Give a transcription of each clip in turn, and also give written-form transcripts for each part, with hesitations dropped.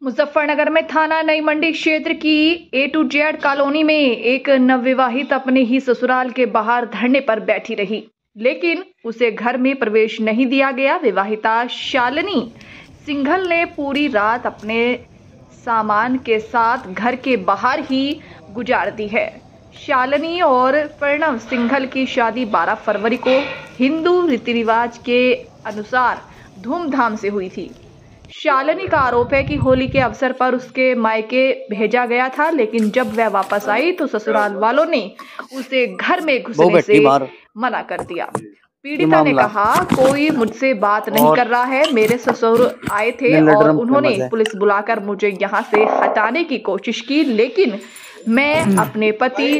मुजफ्फरनगर में थाना नई मंडी क्षेत्र की A to Z कॉलोनी में एक नवविवाहित अपने ही ससुराल के बाहर धरने पर बैठी रही, लेकिन उसे घर में प्रवेश नहीं दिया गया। विवाहिता शालिनी सिंघल ने पूरी रात अपने सामान के साथ घर के बाहर ही गुजार दी है। शालिनी और प्रणव सिंघल की शादी 12 फरवरी को हिंदू रीति रिवाज के अनुसार धूमधाम से हुई थी। शालिनी का आरोप है कि होली के अवसर पर उसके मायके भेजा गया था, लेकिन जब वह वापस आई तो ससुराल वालों ने उसे घर में घुसने से मना कर दिया। पीड़िता ने कहा, कोई मुझसे बात नहीं कर रहा है। मेरे ससुर आए थे और उन्होंने पुलिस बुलाकर मुझे यहाँ से हटाने की कोशिश की, लेकिन मैं अपने पति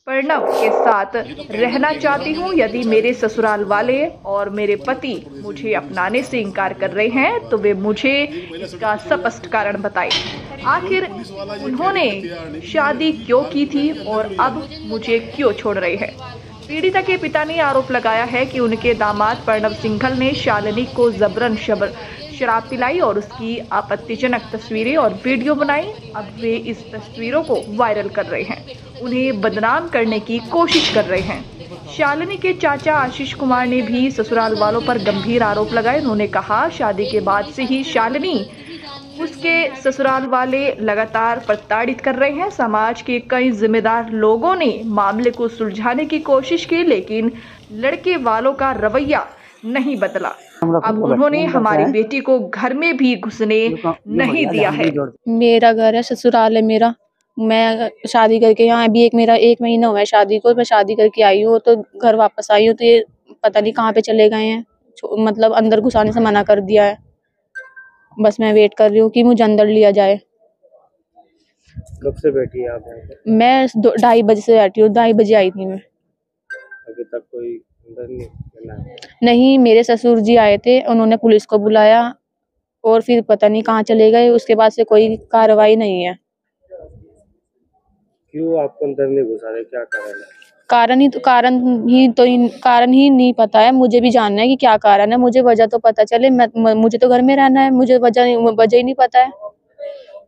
प्रणव के साथ रहना चाहती हूँ। यदि मेरे ससुराल वाले और मेरे पति मुझे अपनाने से इनकार कर रहे हैं तो वे मुझे इसका स्पष्ट कारण बताएं। आखिर उन्होंने शादी क्यों की थी और अब मुझे क्यों छोड़ रहे हैं। पीड़िता के पिता ने आरोप लगाया है कि उनके दामाद प्रणव सिंघल ने शालिनी को जबरन शराब पिलाई और उसकी आपत्तिजनक तस्वीरें और वीडियो बनाई। अब वे इस तस्वीरों को वायरल कर रहे हैं, उन्हें बदनाम करने की कोशिश कर रहे हैं। शालिनी के चाचा आशीष कुमार ने भी ससुराल वालों पर गंभीर आरोप लगाए। उन्होंने कहा, शादी के बाद से ही शालिनी उसके ससुराल वाले लगातार प्रताड़ित कर रहे हैं। समाज के कई जिम्मेदार लोगों ने मामले को सुलझाने की कोशिश की, लेकिन लड़के वालों का रवैया नहीं बदला। अब उन्होंने हमारी बेटी को घर में भी घुसने नहीं दिया है। मेरा घर है, ससुराल है मेरा। मैं शादी करके यहाँ अभी मेरा 1 महीना हुआ है शादी को। मैं शादी करके आई हूँ तो घर वापस आई हूँ तो ये पता नहीं कहाँ पे चले गए हैं। मतलब अंदर घुसाने से मना कर दिया है। बस मैं वेट कर रही हूँ कि मुझे अंदर लिया जाए। कब से बैठी है आप यहाँ पे? मैं 2:30 बजे से बैठी हूँ। 2:30 बजे आई थी मैं। अभी तक कोई अंदर नहीं, मेरे ससुर जी आए थे, उन्होंने पुलिस को बुलाया और फिर पता नहीं कहाँ चले गए। उसके बाद से कोई कार्रवाई नहीं है। क्यों आपको अंदर नहीं घुसा रहे, क्या कारण है? कारण ही नहीं पता है। मुझे भी जानना है कि क्या कारण है। मुझे वजह तो पता चले। मुझे तो घर में रहना है, मुझे वजह ही नहीं पता है।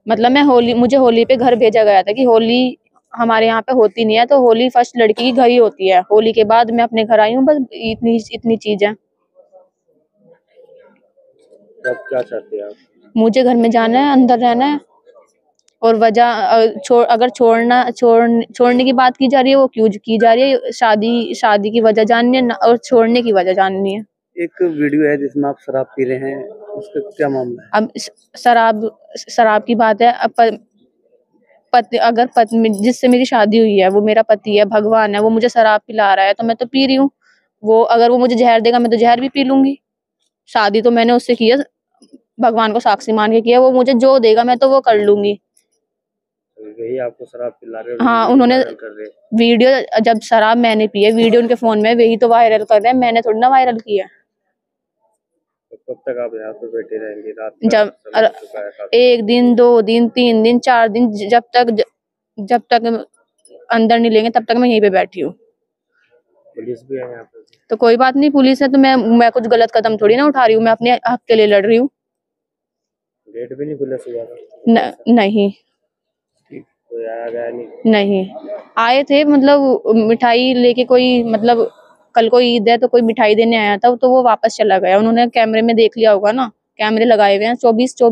मतलब मुझे होली पे घर भेजा गया था कि होली हमारे यहाँ पे होती नहीं है, तो होली फर्स्ट लड़की की घर ही होती है। होली के बाद मैं अपने घर आई हूँ। बस इतनी चीज है। अब क्या चाहते हैं आप? मुझे घर में जाना है, अंदर रहना है। और वजह अगर छोड़ने की बात की जा रही है, वो क्यों की जा रही है। शादी की वजह जाननी है और छोड़ने की वजह जाननी है। एक वीडियो है जिसमें आप शराब पी रहे हैं, उसका क्या मामला है? अब शराब की बात है। जिससे मेरी शादी हुई है वो मेरा पति है, भगवान है। वो मुझे शराब पिला रहा है तो मैं तो पी रही हूँ। अगर वो मुझे जहर देगा मैं तो जहर भी पी लूंगी। शादी तो मैंने उससे की है, भगवान को साक्षी मान के किया। वो मुझे जो देगा मैं तो वो कर लूंगी। वही आपको शराब पिला रहे? हाँ, उन्होंने वीडियो, जब शराब मैंने पी है, वीडियो उनके फोन में, वही तो वायरल कर रहे हैं। मैंने थोड़ी ना वायरल किया। तो कब तक आप यहाँ पे बैठे रहेंगे? रात जब 1 दिन, 2 दिन, 3 दिन, 4 दिन, जब तक अंदर नहीं लेंगे तब तक मैं यहीं पे बैठी हूँ। पुलिस भी है यहाँ पे? तो कोई बात नहीं, पुलिस है तो मैं कुछ गलत कदम थोड़ी ना उठा रही हूँ। मैं अपने हक के लिए लड़ रही हूँ। गेट भी नहीं खुला सुबह? नहीं। कोई आया गया नहीं आए थे। मतलब मिठाई लेके कोई, मतलब कल को ईद है तो कोई मिठाई देने आया था, तो वो वापस चला गया। उन्होंने कैमरे में देख लिया होगा ना, कैमरे लगाए हुए हैं 24। तो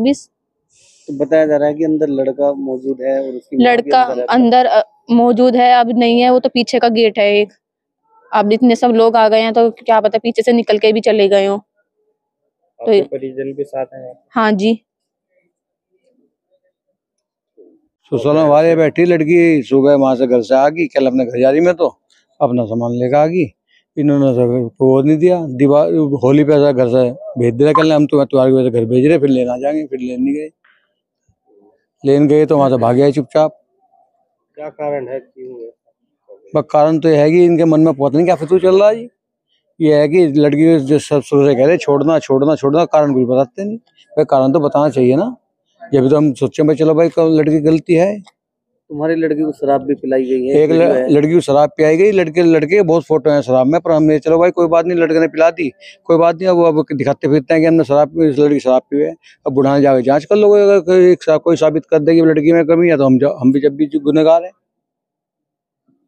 बताया जा रहा है कि अंदर लड़का मौजूद है और उसकी लड़का अंदर मौजूद है। अब नहीं है, वो तो पीछे का गेट है एक। अब इतने सब लोग आ गए हैं तो क्या पता पीछे से निकल के भी चले गए हो। तो परिजन भी साथ हैं? हाँ जी। ससुराल वाले बैठी लड़की, सुबह वहां से घर से आ गई। कल अपने घर जा रही मैं तो अपना सामान लेकर आ गई। इन्होंने वो नहीं दिया। दीवार होली पे घर से भेज दिया। कल हम तुम्हारे की वजह से घर भेज रहे, फिर लेना जाएंगे। फिर लेने गए, लेने गए तो वहां से भाग गए चुपचाप। क्या कारण है, क्यों है? बस कारण तो यह है कि इनके मन में पता नहीं क्या फितूर चल रहा है जी। ये है कि लड़की जो सब शुरू से कह रहे छोड़ना, कारण कुछ बताते नहीं। भाई कारण तो बताना चाहिए ना। ये भी तो हम सोचे भाई चलो भाई लड़की गलती है। तुम्हारी लड़की को शराब भी पिलाई गई है, एक लड़की को शराब पिलाई गई, लड़के के बहुत फोटो हैं शराब में, पर हमने चलो भाई कोई बात नहीं, लड़के ने पिला दी, कोई बात नहीं। अब दिखाते फिरते हैं कि हमने शराब पी, इस लड़की शराब पी है। अब बुढ़ाने जाके जांच कर लो, अगर कोई साबित कर देगी लड़की में कमी है तो हम भी जब भी गुनहगार हैं।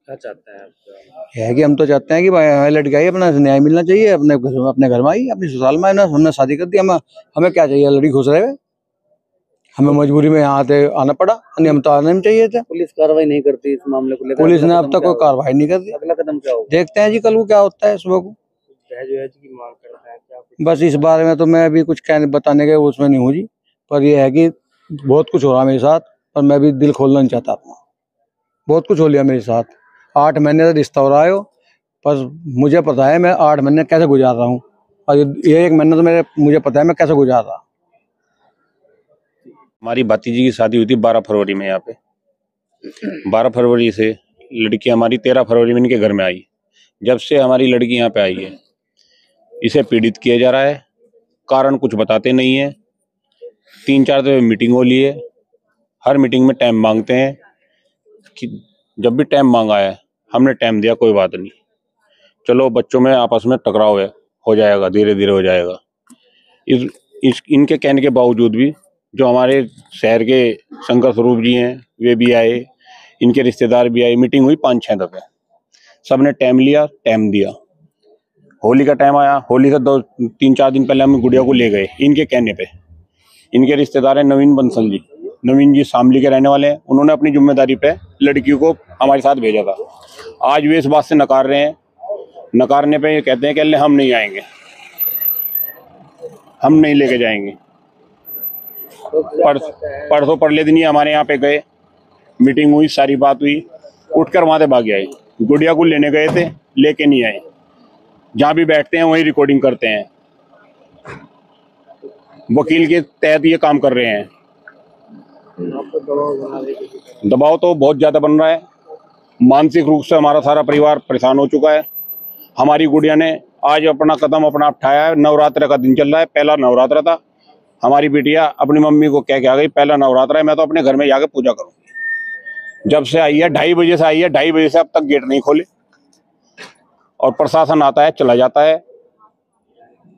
क्या चाहते हैं आप? है कि हम तो चाहते हैं कि भाई हमारी लड़की आई, अपना न्याय मिलना चाहिए, अपने घर में आई, अपनी ससुराल में ना, हमने शादी कर दी, हमें क्या चाहिए, लड़की खुश रहे। हमें मजबूरी में यहाँ आना पड़ा, नहीं हम तो आना नहीं चाहिए थे। पुलिस कार्रवाई नहीं करती इस मामले को लेकर? पुलिस ने अब तक कोई कार्रवाई नहीं कर दी। अगला कदम क्या होगा? देखते हैं जी कल को क्या होता है सुबह को। दहेज की मांग करते हैं क्या? बस इस बारे में तो मैं अभी कुछ बताने के उसमें नहीं हूँ जी, पर यह है कि बहुत कुछ हो रहा मेरे साथ और मैं भी दिल खोलना नहीं चाहता अपना। बहुत कुछ हो लिया मेरे साथ, 8 महीने से रिश्ता हो रहा है हो, पर मुझे पता है मैं 8 महीने कैसे गुजार रहा हूँ, और ये 1 महीना तो मुझे पता है मैं कैसे गुजार रहा। हमारी भतीजी की शादी हुई थी 12 फरवरी में यहाँ पे। 12 फरवरी से लड़की हमारी 13 फरवरी में इनके घर में आई। जब से हमारी लड़की यहाँ पे आई है, इसे पीड़ित किया जा रहा है, कारण कुछ बताते नहीं है। 3-4 दफे मीटिंग हो ली है, हर मीटिंग में टाइम मांगते हैं कि जब भी टाइम मांगा है हमने टाइम दिया, कोई बात नहीं, चलो बच्चों में आपस में टकराव है, हो जाएगा, धीरे धीरे हो जाएगा। इनके कहने के बावजूद भी जो हमारे शहर के शंकर स्वरूप जी हैं वे भी आए, इनके रिश्तेदार भी आए, मीटिंग हुई 5-6 दफे, सबने टाइम लिया, टाइम दिया। होली का टाइम आया, होली से 2-3-4 दिन पहले हम गुड़िया को ले गए इनके कहने पे। इनके रिश्तेदार हैं नवीन बंसल जी, नवीन जी शामली के रहने वाले हैं, उन्होंने अपनी जिम्मेदारी पे लड़की को हमारे साथ भेजा था। आज वे इस बात से नकार रहे हैं, नकारने पे ये कहते हैं कि हम नहीं आएंगे, हम नहीं लेके जाएंगे। परसों परले दिन ही हमारे यहाँ पे गए, मीटिंग हुई, सारी बात हुई, उठकर वहां से भाग आए। गुड़िया को लेने गए थे, लेके नहीं आए। जहाँ भी बैठते हैं वहीं रिकॉर्डिंग करते हैं, वकील के तहत ये काम कर रहे हैं। दबाव तो बहुत ज्यादा बन रहा है, मानसिक रूप से हमारा सारा परिवार परेशान हो चुका है। हमारी गुड़िया ने आज अपना कदम अपना उठाया है, नवरात्र का दिन चल रहा है, पहला नवरात्र था। हमारी बेटिया अपनी मम्मी को कह के आ गई, पहला नवरात्र है, मैं तो अपने घर में जाकर पूजा करूंगी। जब से आई है 2:30 बजे से आई है, 2:30 बजे से अब तक गेट नहीं खोले, और प्रशासन आता है चला जाता है,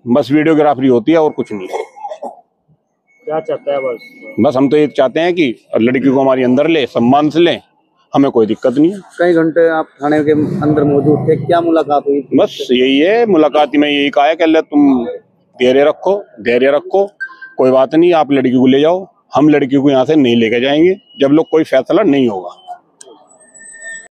बस वीडियोग्राफी होती है और कुछ नहीं। क्या चाहता है? बस हम तो ये चाहते हैं कि लड़की को हमारी अंदर ले, सम्मान से ले, हमें कोई दिक्कत नहीं है। कई घंटे आप थाने के अंदर मौजूद थे, क्या मुलाकात हुई? बस यही है, मुलाकात में यही कहा है कि तुम धैर्य रखो, धैर्य रखो, कोई बात नहीं, आप लड़की को ले जाओ, हम लड़की को यहाँ से नहीं लेके जाएंगे जब लोग कोई फैसला नहीं होगा।